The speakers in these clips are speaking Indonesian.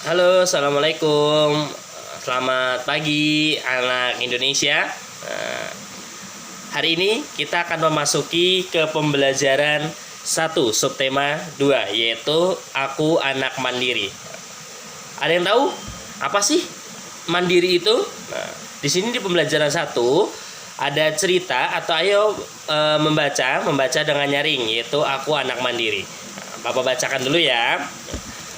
Halo, assalamualaikum. Selamat pagi, anak Indonesia. Nah, hari ini kita akan memasuki ke pembelajaran 1 subtema 2, yaitu aku anak mandiri. Ada yang tahu apa sih mandiri itu? Nah, di sini di pembelajaran 1 ada cerita atau ayo membaca dengan nyaring, yaitu aku anak mandiri. Nah, Bapak bacakan dulu ya.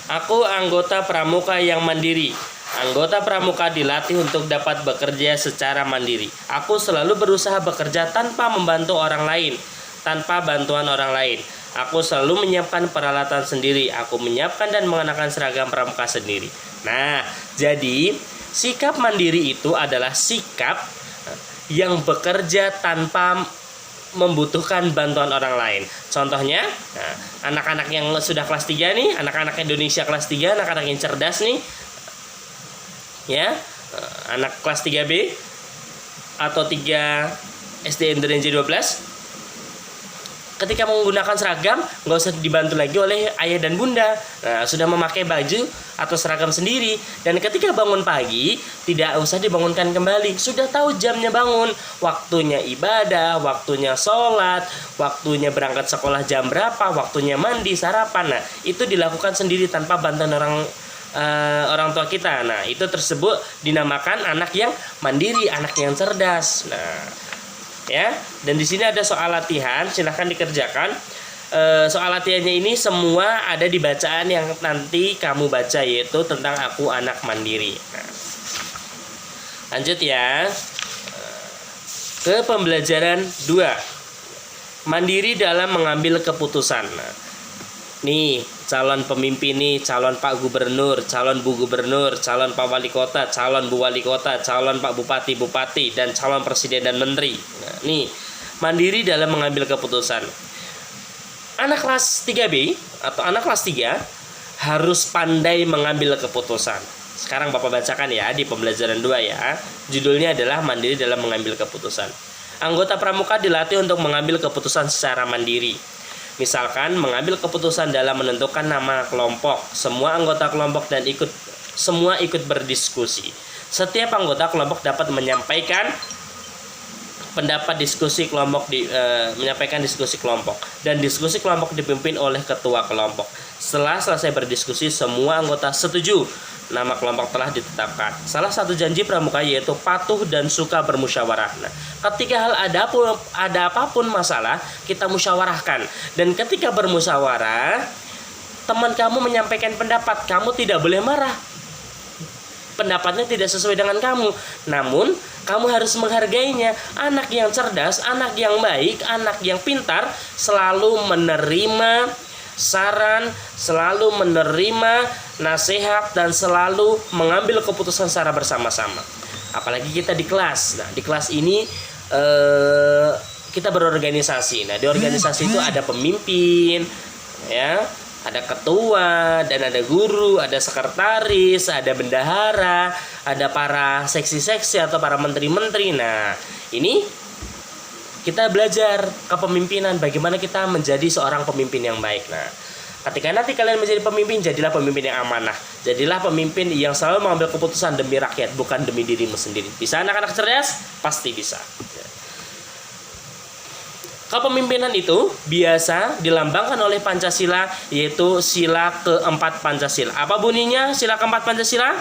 Aku anggota pramuka yang mandiri. Anggota pramuka dilatih untuk dapat bekerja secara mandiri. Aku selalu berusaha bekerja tanpa membantu orang lain, tanpa bantuan orang lain. Aku selalu menyiapkan peralatan sendiri. Aku menyiapkan dan mengenakan seragam pramuka sendiri. Nah, jadi sikap mandiri itu adalah sikap yang bekerja tanpa membutuhkan bantuan orang lain. Contohnya, anak-anak yang sudah kelas 3 nih, anak-anak Indonesia kelas 3, anak-anak yang cerdas nih, ya, anak kelas 3B atau 3 SD Indonesia 12, ketika menggunakan seragam nggak usah dibantu lagi oleh ayah dan bunda. Nah, sudah memakai baju atau seragam sendiri, dan ketika bangun pagi tidak usah dibangunkan kembali, sudah tahu jamnya bangun, waktunya ibadah, waktunya sholat, waktunya berangkat sekolah jam berapa, waktunya mandi, sarapan. Nah, itu dilakukan sendiri tanpa bantuan orang tua kita. Nah, itu tersebut dinamakan anak yang mandiri, anak yang cerdas. Nah, ya, dan di sini ada soal latihan, silahkan dikerjakan. Soal latihannya ini semua ada di bacaan yang nanti kamu baca, yaitu tentang aku anak mandiri. Nah, lanjut ya ke pembelajaran 2, mandiri dalam mengambil keputusan. Nah, nih calon pemimpin nih, calon Pak Gubernur, calon Bu Gubernur, calon Pak Wali Kota, calon Bu Wali Kota, calon Pak Bupati, dan calon Presiden dan Menteri. Nah, nih mandiri dalam mengambil keputusan. Anak kelas 3B atau anak kelas 3 harus pandai mengambil keputusan. Sekarang Bapak bacakan ya di pembelajaran 2 ya. Judulnya adalah mandiri dalam mengambil keputusan. Anggota pramuka dilatih untuk mengambil keputusan secara mandiri. Misalkan mengambil keputusan dalam menentukan nama kelompok. Semua anggota kelompok semua ikut berdiskusi. Setiap anggota kelompok dapat menyampaikan pendapat diskusi kelompok menyampaikan diskusi kelompok, dan diskusi kelompok dipimpin oleh ketua kelompok. Setelah selesai berdiskusi, semua anggota setuju nama kelompok telah ditetapkan. Salah satu janji pramuka yaitu patuh dan suka bermusyawarah. Nah, ketika ada apapun masalah, kita musyawarahkan. Dan ketika bermusyawarah, teman kamu menyampaikan pendapat, kamu tidak boleh marah. Pendapatnya tidak sesuai dengan kamu, namun kamu harus menghargainya. Anak yang cerdas, anak yang baik, anak yang pintar selalu menerima saran, selalu menerima nasihat, dan selalu mengambil keputusan secara bersama-sama. Apalagi kita di kelas. Nah, di kelas ini kita berorganisasi. Nah, di organisasi itu ada pemimpin, ya, ada ketua, dan ada guru, ada sekretaris, ada bendahara, ada para seksi-seksi atau para menteri-menteri. Nah, ini kita belajar kepemimpinan, bagaimana kita menjadi seorang pemimpin yang baik. Nah, ketika nanti kalian menjadi pemimpin, jadilah pemimpin yang amanah. Jadilah pemimpin yang selalu mengambil keputusan demi rakyat, bukan demi dirimu sendiri. Bisa anak-anak cerdas? Pasti bisa. Kepemimpinan itu biasa dilambangkan oleh Pancasila, yaitu sila keempat Pancasila. Apa bunyinya sila keempat Pancasila?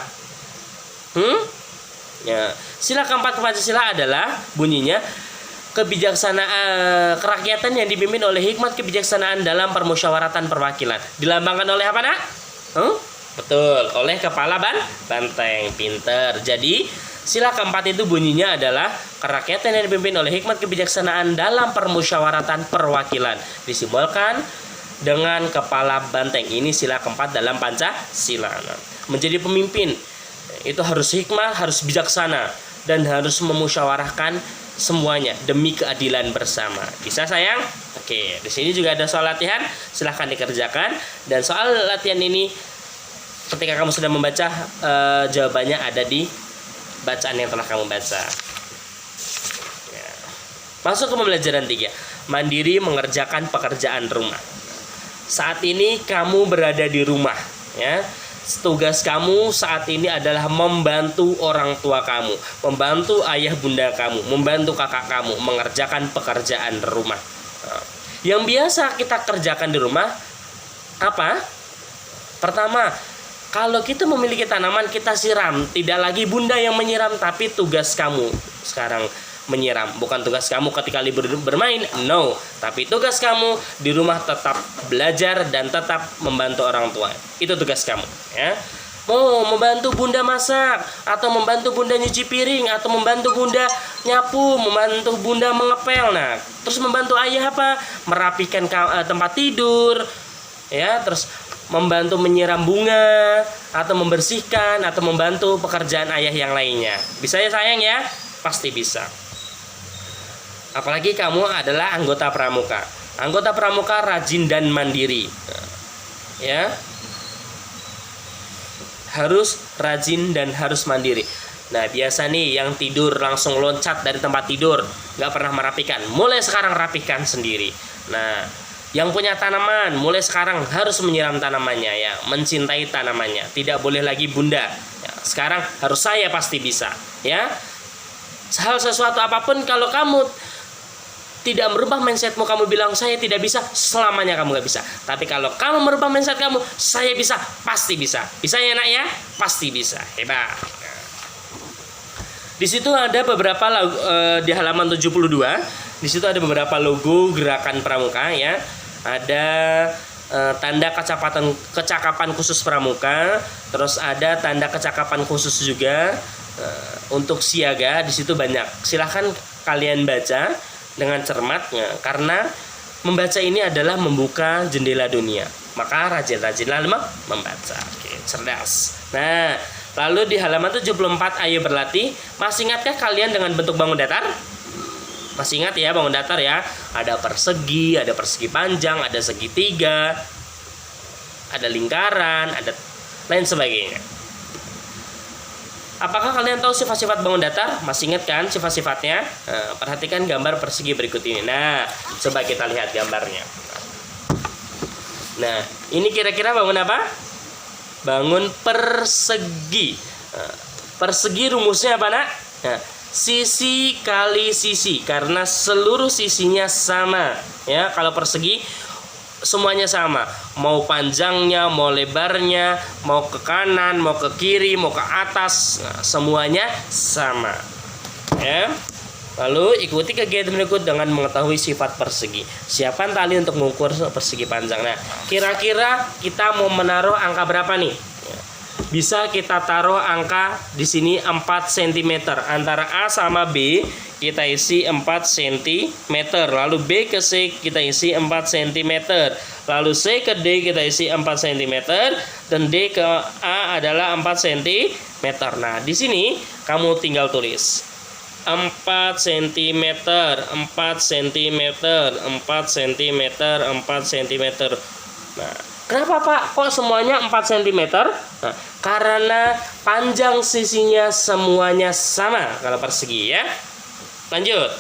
Ya, sila keempat Pancasila adalah bunyinya kebijaksanaan kerakyatan yang dipimpin oleh hikmat kebijaksanaan dalam permusyawaratan perwakilan. Dilambangkan oleh apa, Nak? Betul, oleh kepala banteng. Pinter. Jadi sila keempat itu bunyinya adalah kerakyatan yang dipimpin oleh hikmat kebijaksanaan dalam permusyawaratan perwakilan. Disimbolkan dengan kepala banteng. Ini sila keempat dalam Pancasila. Menjadi pemimpin itu harus hikmah, harus bijaksana, dan harus memusyawarahkan semuanya demi keadilan bersama. Bisa sayang? Oke, di sini juga ada soal latihan. Silahkan dikerjakan. Dan soal latihan ini ketika kamu sudah membaca, jawabannya ada di bacaan yang telah kamu baca. Ya. Masuk ke pembelajaran 3, mandiri mengerjakan pekerjaan rumah. Saat ini kamu berada di rumah, ya. tugas kamu saat ini adalah membantu orang tua kamu, membantu ayah bunda kamu, membantu kakak kamu mengerjakan pekerjaan rumah. Yang biasa kita kerjakan di rumah apa? Pertama, kalau kita memiliki tanaman, kita siram. Tidak lagi bunda yang menyiram, tapi tugas kamu sekarang menyiram. Bukan tugas kamu ketika libur bermain, no. Tapi tugas kamu di rumah tetap belajar dan tetap membantu orang tua. Itu tugas kamu, ya. Mau membantu bunda masak, atau membantu bunda nyuci piring, atau membantu bunda nyapu, membantu bunda mengepel. Nah, terus membantu ayah apa? Merapikan tempat tidur, ya. Terus membantu menyiram bunga, atau membersihkan, atau membantu pekerjaan ayah yang lainnya. Bisa ya sayang ya? Pasti bisa. Apalagi kamu adalah anggota pramuka. Anggota pramuka rajin dan mandiri, ya. Harus rajin dan harus mandiri. Nah, biasa nih yang tidur langsung loncat dari tempat tidur, nggak pernah merapikan. Mulai sekarang rapikan sendiri. Nah, yang punya tanaman mulai sekarang harus menyiram tanamannya, ya, mencintai tanamannya. Tidak boleh lagi bunda. Ya, sekarang harus saya pasti bisa, ya. Hal sesuatu apapun kalau kamu tidak merubah mindsetmu, kamu bilang saya tidak bisa, selamanya kamu gak bisa. Tapi kalau kamu merubah mindset kamu, saya bisa, pasti bisa. Bisa ya nak ya? Pasti bisa. Hebat. Di situ ada beberapa di halaman 72. Di situ ada beberapa logo gerakan pramuka, ya. Ada tanda kecakapan khusus pramuka, terus ada tanda kecakapan khusus juga untuk siaga. Di situ banyak. Silahkan kalian baca dengan cermat, ya, karena membaca ini adalah membuka jendela dunia. Maka rajin-rajinlah membaca. Oke, cerdas. Nah, lalu di halaman 74 ayo berlatih. Masih ingatkah kalian dengan bentuk bangun datar? Masih ingat ya bangun datar ya? Ada persegi panjang, ada segitiga, ada lingkaran, ada lain sebagainya. Apakah kalian tahu sifat-sifat bangun datar? Masih ingat kan sifat-sifatnya? Nah, perhatikan gambar persegi berikut ini. Nah, coba kita lihat gambarnya. Nah, ini kira-kira bangun apa? Bangun persegi. Nah, persegi rumusnya apa, nak? Nah, sisi kali sisi, karena seluruh sisinya sama. Ya, kalau persegi semuanya sama, mau panjangnya, mau lebarnya, mau ke kanan, mau ke kiri, mau ke atas, nah, semuanya sama, ya. Lalu ikuti kegiatan berikut dengan mengetahui sifat persegi. Siapkan tali untuk mengukur persegi panjang. Nah, kira-kira kita mau menaruh angka berapa nih? Bisa kita taruh angka di sini 4 cm. Antara A sama B kita isi 4 cm. Lalu B ke C kita isi 4 cm. Lalu C ke D kita isi 4 cm. Dan D ke A adalah 4 cm. Nah, di sini kamu tinggal tulis 4 cm, 4 cm, 4 cm, 4 cm. Nah, kenapa Pak? Kok semuanya 4 cm? Nah, karena panjang sisinya semuanya sama kalau persegi, ya. Lanjut.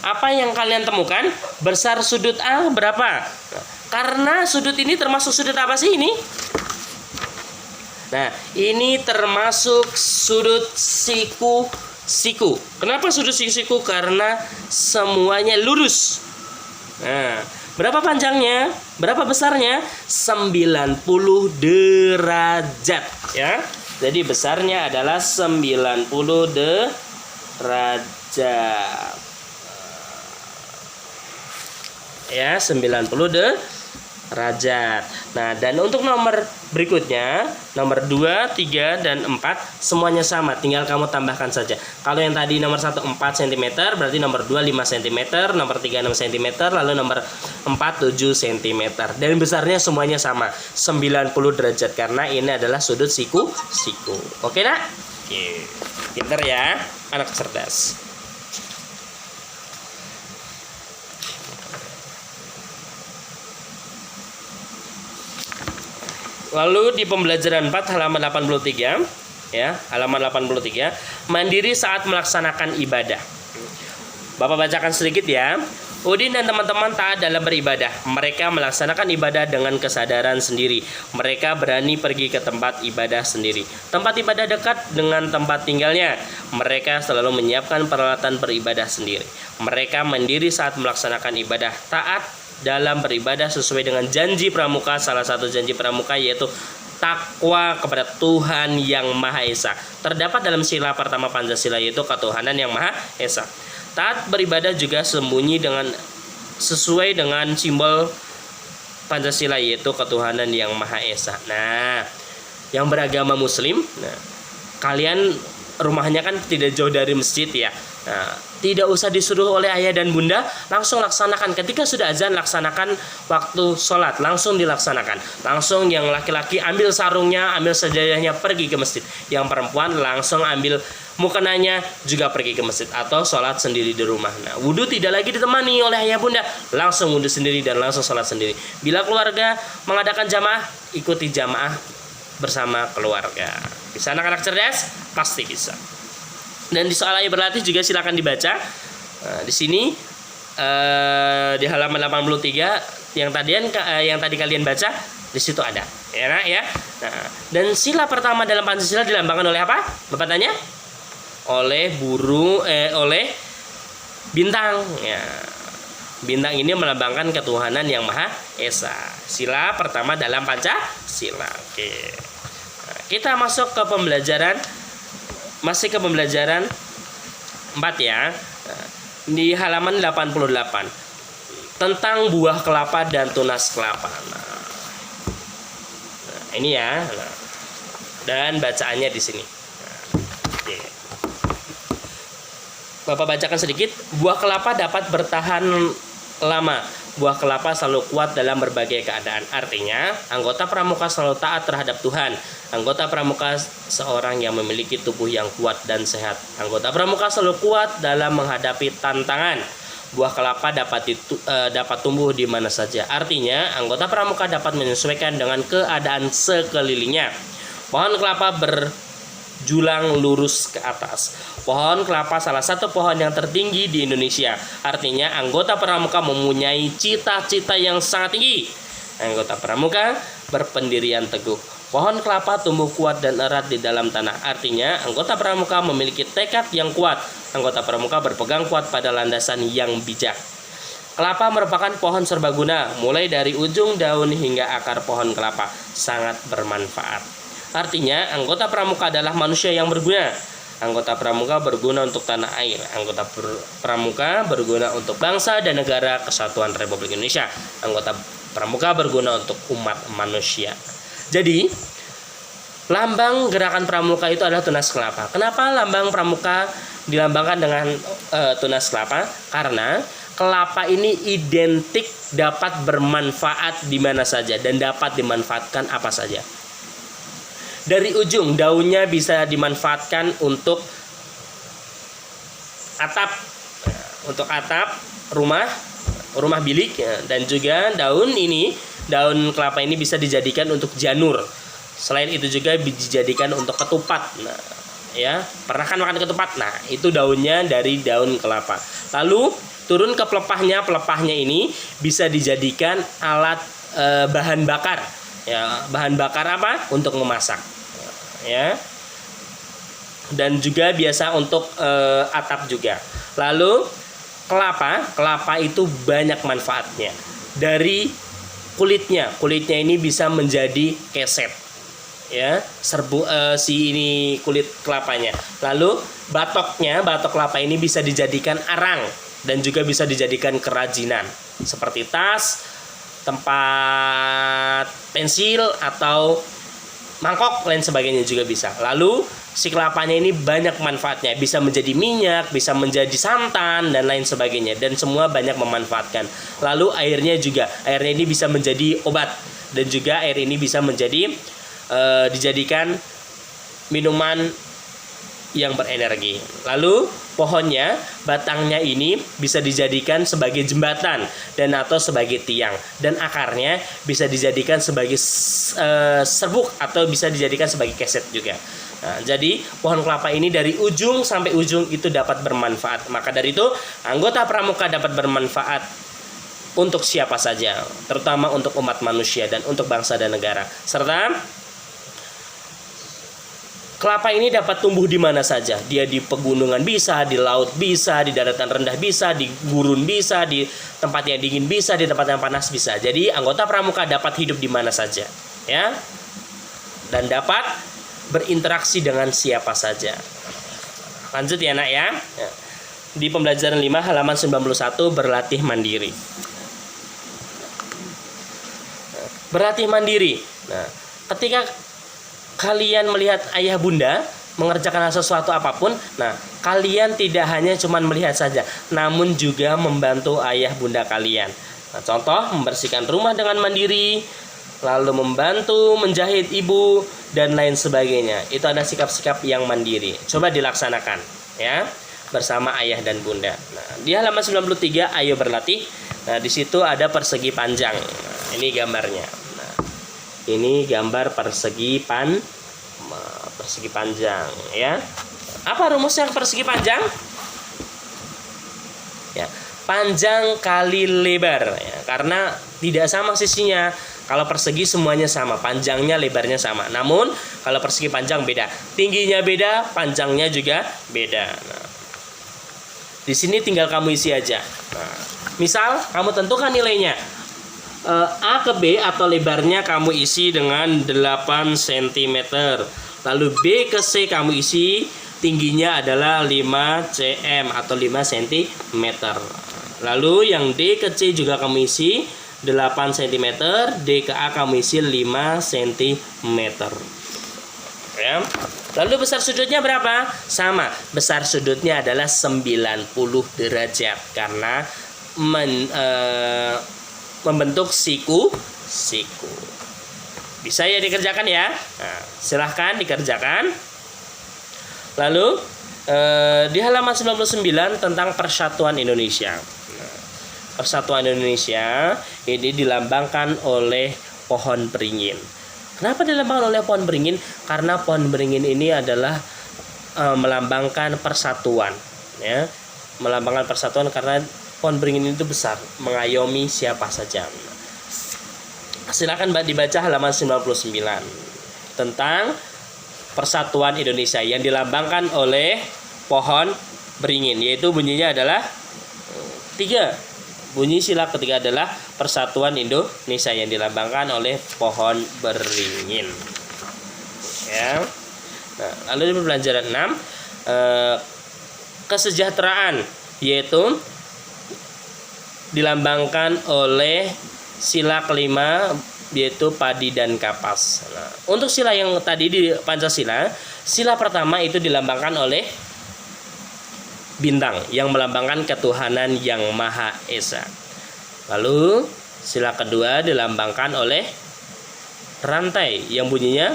Apa yang kalian temukan? Besar sudut A berapa? Nah, karena sudut ini termasuk sudut apa sih ini? Nah, ini termasuk sudut siku. Kenapa sudut siku? Karena semuanya lurus. Nah, berapa panjangnya? Berapa besarnya? 90 derajat, ya. Jadi besarnya adalah 90 derajat. Ya, 90 derajat. Nah, dan untuk nomor berikutnya, nomor 2, 3, dan 4 semuanya sama, tinggal kamu tambahkan saja. Kalau yang tadi nomor 1 4 cm, berarti nomor 2 5 cm, nomor 3 6 cm, lalu nomor 4 7 cm. Dan besarnya semuanya sama, 90 derajat, karena ini adalah sudut siku. Oke, nak? Oke. Pinter ya, anak cerdas. Lalu di pembelajaran 4 halaman 83, ya, halaman 83, mandiri saat melaksanakan ibadah. Bapak bacakan sedikit ya. Udin dan teman-teman taat dalam beribadah. Mereka melaksanakan ibadah dengan kesadaran sendiri. Mereka berani pergi ke tempat ibadah sendiri. Tempat ibadah dekat dengan tempat tinggalnya. Mereka selalu menyiapkan peralatan beribadah sendiri. Mereka mandiri saat melaksanakan ibadah. Taat dalam beribadah sesuai dengan janji pramuka. Salah satu janji pramuka yaitu takwa kepada Tuhan yang Maha Esa. Terdapat dalam sila pertama Pancasila yaitu ketuhanan yang Maha Esa. Taat beribadah juga sembunyi sesuai dengan simbol Pancasila yaitu ketuhanan yang Maha Esa. Nah, yang beragama Muslim, kalian rumahnya kan tidak jauh dari masjid ya. Nah, tidak usah disuruh oleh ayah dan bunda, langsung laksanakan. Ketika sudah azan, laksanakan waktu sholat, langsung dilaksanakan. Langsung yang laki-laki ambil sarungnya, ambil sajadahnya, pergi ke masjid. Yang perempuan langsung ambil mukenanya, juga pergi ke masjid atau sholat sendiri di rumah. Nah, wudhu tidak lagi ditemani oleh ayah bunda, langsung wudhu sendiri dan langsung sholat sendiri. Bila keluarga mengadakan jamaah, ikuti jamaah bersama keluarga. Bisa anak-anak cerdas? Pasti bisa. Dan di soal ayo berlatih juga silakan dibaca. Nah, di sini di halaman 83 yang tadi kalian baca, di situ ada. Ya. Nah, dan sila pertama dalam Pancasila dilambangkan oleh apa? Bapak tanya? Oleh oleh bintang. Ya. Bintang ini melambangkan ketuhanan yang Maha Esa. Sila pertama dalam Pancasila. Oke. Nah, kita masuk ke pembelajaran. Masih ke pembelajaran 4 ya. Di halaman 88 tentang buah kelapa dan tunas kelapa. Nah, ini ya. Nah, dan bacaannya di sini. Oke. Bapak bacakan sedikit. Buah kelapa dapat bertahan lama. Buah kelapa selalu kuat dalam berbagai keadaan. Artinya, anggota pramuka selalu taat terhadap Tuhan. Anggota pramuka seorang yang memiliki tubuh yang kuat dan sehat. Anggota pramuka selalu kuat dalam menghadapi tantangan. Buah kelapa dapat tumbuh di mana saja. Artinya, anggota pramuka dapat menyesuaikan dengan keadaan sekelilingnya. Pohon kelapa berjulang lurus ke atas. Pohon kelapa salah satu pohon yang tertinggi di Indonesia. Artinya, anggota pramuka mempunyai cita-cita yang sangat tinggi. Anggota pramuka berpendirian teguh. Pohon kelapa tumbuh kuat dan erat di dalam tanah. Artinya, anggota pramuka memiliki tekad yang kuat. Anggota pramuka berpegang kuat pada landasan yang bijak. Kelapa merupakan pohon serbaguna, mulai dari ujung daun hingga akar pohon kelapa. Sangat bermanfaat. Artinya, anggota pramuka adalah manusia yang berguna. Anggota pramuka berguna untuk tanah air. Anggota pramuka berguna untuk bangsa dan negara kesatuan Republik Indonesia. Anggota pramuka berguna untuk umat manusia. Jadi, lambang gerakan pramuka itu adalah tunas kelapa. Kenapa lambang pramuka dilambangkan dengan tunas kelapa? Karena kelapa ini identik dapat bermanfaat di mana saja dan dapat dimanfaatkan apa saja. Dari ujung daunnya bisa dimanfaatkan untuk atap rumah bilik ya. Dan juga daun kelapa ini bisa dijadikan untuk janur. Selain itu juga dijadikan untuk ketupat. Nah, ya, pernah kan makan ketupat? Nah, itu daunnya dari daun kelapa. Lalu turun ke pelepahnya. Pelepahnya ini bisa dijadikan alat bahan bakar. Ya, bahan bakar apa? Untuk memasak. Ya. Dan juga biasa untuk atap juga. Lalu kelapa itu banyak manfaatnya. Dari kulitnya ini bisa menjadi keset. Ya, ini kulit kelapanya. Lalu batok kelapa ini bisa dijadikan arang dan juga bisa dijadikan kerajinan seperti tas, tempat pensil atau mangkok lain sebagainya juga bisa. Lalu si kelapanya ini banyak manfaatnya, bisa menjadi minyak, bisa menjadi santan dan lain sebagainya, dan semua banyak memanfaatkan. Lalu airnya ini bisa menjadi obat, dan juga air ini bisa menjadi dijadikan minuman yang berenergi. Lalu pohonnya, batangnya ini bisa dijadikan sebagai jembatan dan atau sebagai tiang, dan akarnya bisa dijadikan sebagai serbuk atau bisa dijadikan sebagai keset juga. Nah, jadi pohon kelapa ini dari ujung sampai ujung itu dapat bermanfaat. Maka dari itu anggota pramuka dapat bermanfaat untuk siapa saja, terutama untuk umat manusia dan untuk bangsa dan negara. Serta kelapa ini dapat tumbuh di mana saja. Dia di pegunungan bisa, di laut bisa, di daratan rendah bisa, di gurun bisa, di tempat yang dingin bisa, di tempat yang panas bisa. Jadi anggota pramuka dapat hidup di mana saja, ya. Dan dapat berinteraksi dengan siapa saja. Lanjut ya, Nak ya. Di pembelajaran 5 halaman 91 berlatih mandiri. Berlatih mandiri. Nah, ketika kalian melihat ayah bunda mengerjakan sesuatu apapun, nah kalian tidak hanya cuma melihat saja, namun juga membantu ayah bunda kalian. Nah, contoh membersihkan rumah dengan mandiri, lalu membantu menjahit ibu dan lain sebagainya. Itu ada sikap-sikap yang mandiri. Coba dilaksanakan ya bersama ayah dan bunda. Nah, di halaman 93 ayo berlatih. Nah, di situ ada persegi panjang. Nah, ini gambarnya. Nah, ini gambar persegi panjang ya. Apa rumusnya persegi panjang? Ya, panjang kali lebar ya, karena tidak sama sisinya. Kalau persegi semuanya sama, panjangnya lebarnya sama. Namun kalau persegi panjang beda, tingginya beda, panjangnya juga beda. Nah, di sini tinggal kamu isi aja. Nah, misal kamu tentukan nilainya. A ke B atau lebarnya kamu isi dengan 8 cm. Lalu B ke C kamu isi tingginya adalah 5 cm atau 5 cm. Lalu yang D ke C juga kamu isi 8 cm, D ke A kamu isi 5 cm. Ya. Lalu besar sudutnya berapa? Sama, besar sudutnya adalah 90 derajat karena membentuk siku. Bisa ya dikerjakan ya. Nah, silahkan dikerjakan. Lalu di halaman 99 tentang Persatuan Indonesia. Nah, Persatuan Indonesia ini dilambangkan oleh pohon beringin. Kenapa dilambangkan oleh pohon beringin? Karena pohon beringin ini adalah melambangkan persatuan, ya. Melambangkan persatuan karena pohon beringin itu besar, mengayomi siapa saja. Silakan dibaca halaman 99 tentang Persatuan Indonesia yang dilambangkan oleh pohon beringin, yaitu bunyinya adalah 3. Bunyi sila ketiga adalah Persatuan Indonesia yang dilambangkan oleh pohon beringin. Ya. Nah, lalu di pembelajaran 6 kesejahteraan, yaitu dilambangkan oleh sila kelima, yaitu padi dan kapas. Nah, untuk sila yang tadi di Pancasila, sila pertama itu dilambangkan oleh bintang yang melambangkan ketuhanan yang Maha Esa. Lalu sila kedua dilambangkan oleh rantai yang bunyinya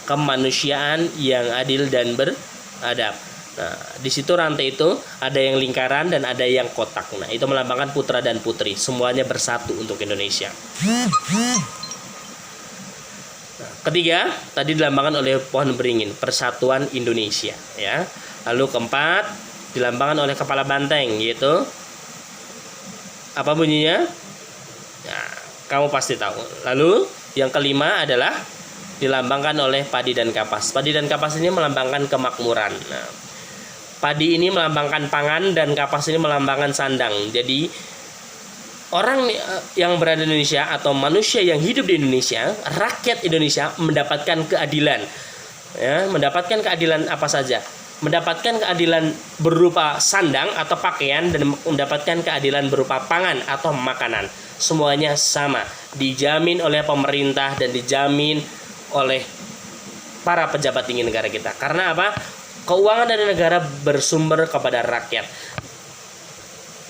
kemanusiaan yang adil dan beradab. Nah, di situ rantai itu ada yang lingkaran dan ada yang kotak. Nah, itu melambangkan putra dan putri, semuanya bersatu untuk Indonesia. Nah, ketiga, tadi dilambangkan oleh pohon beringin, Persatuan Indonesia, ya. Lalu keempat, dilambangkan oleh kepala banteng, yaitu apa bunyinya? Nah, kamu pasti tahu. Lalu yang kelima adalah dilambangkan oleh padi dan kapas. Padi dan kapas ini melambangkan kemakmuran. Nah, padi ini melambangkan pangan dan kapas ini melambangkan sandang. Jadi orang yang berada di Indonesia atau manusia yang hidup di Indonesia, rakyat Indonesia mendapatkan keadilan. Ya, mendapatkan keadilan apa saja? Mendapatkan keadilan berupa sandang atau pakaian dan mendapatkan keadilan berupa pangan atau makanan. Semuanya sama, dijamin oleh pemerintah dan dijamin oleh para pejabat tinggi negara kita. Karena apa? Keuangan dari negara bersumber kepada rakyat.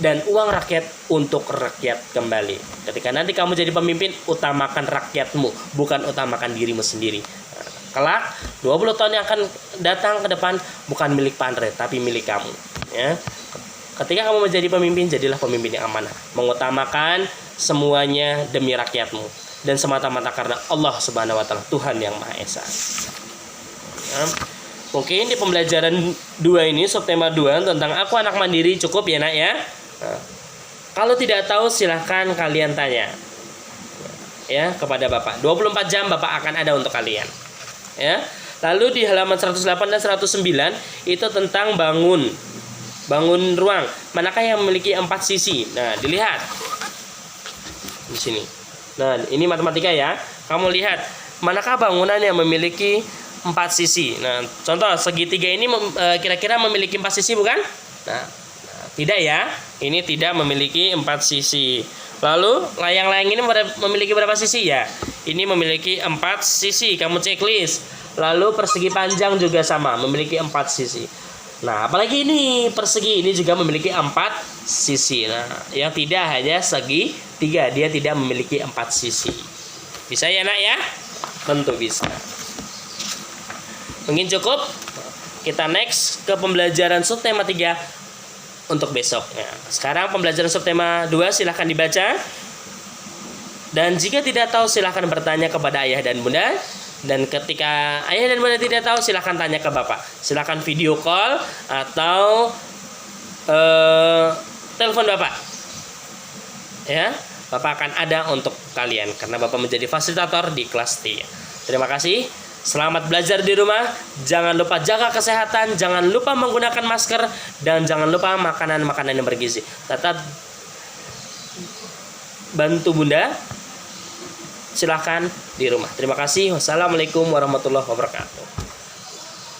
Dan uang rakyat untuk rakyat kembali. Ketika nanti kamu jadi pemimpin, utamakan rakyatmu, bukan utamakan dirimu sendiri. kelak 20 tahun yang akan datang ke depan bukan milik Pak Andre tapi milik kamu, ya. Ketika kamu menjadi pemimpin, jadilah pemimpin yang amanah, mengutamakan semuanya demi rakyatmu dan semata-mata karena Allah Subhanahu wa taala, Tuhan yang Maha Esa. Ya. Mungkin di pembelajaran 2 ini, subtema 2 tentang aku anak mandiri cukup ya, Nak, ya. Nah, kalau tidak tahu silahkan kalian tanya, ya, kepada Bapak. 24 jam Bapak akan ada untuk kalian, ya. Lalu di halaman 108 dan 109 itu tentang bangun ruang. Manakah yang memiliki 4 sisi? Nah, dilihat di sini. Nah, ini matematika ya. Kamu lihat manakah bangunan yang memiliki 4 sisi. Nah, contoh segitiga ini kira-kira memiliki 4 sisi bukan? Nah, tidak ya. Ini tidak memiliki 4 sisi. Lalu layang-layang ini memiliki berapa sisi ya? Ini memiliki 4 sisi. Kamu checklist. Lalu persegi panjang juga sama, memiliki 4 sisi. Nah, apalagi ini persegi ini juga memiliki 4 sisi. Nah, yang tidak hanya segi 3, dia tidak memiliki 4 sisi. Bisa ya, Nak, ya? Tentu bisa. Mungkin cukup. Kita next ke pembelajaran subtema 3 untuk besok. Ya, sekarang pembelajaran subtema 2 silahkan dibaca. Dan jika tidak tahu silahkan bertanya kepada ayah dan bunda. Dan ketika ayah dan bunda tidak tahu silahkan tanya ke Bapak. Silahkan video call atau telepon Bapak. Ya, Bapak akan ada untuk kalian karena Bapak menjadi fasilitator di kelas 3. Terima kasih. Selamat belajar di rumah. Jangan lupa jaga kesehatan, jangan lupa menggunakan masker, dan jangan lupa makanan-makanan yang bergizi. Tetap bantu Bunda. Silahkan di rumah. Terima kasih. Wassalamualaikum warahmatullahi wabarakatuh.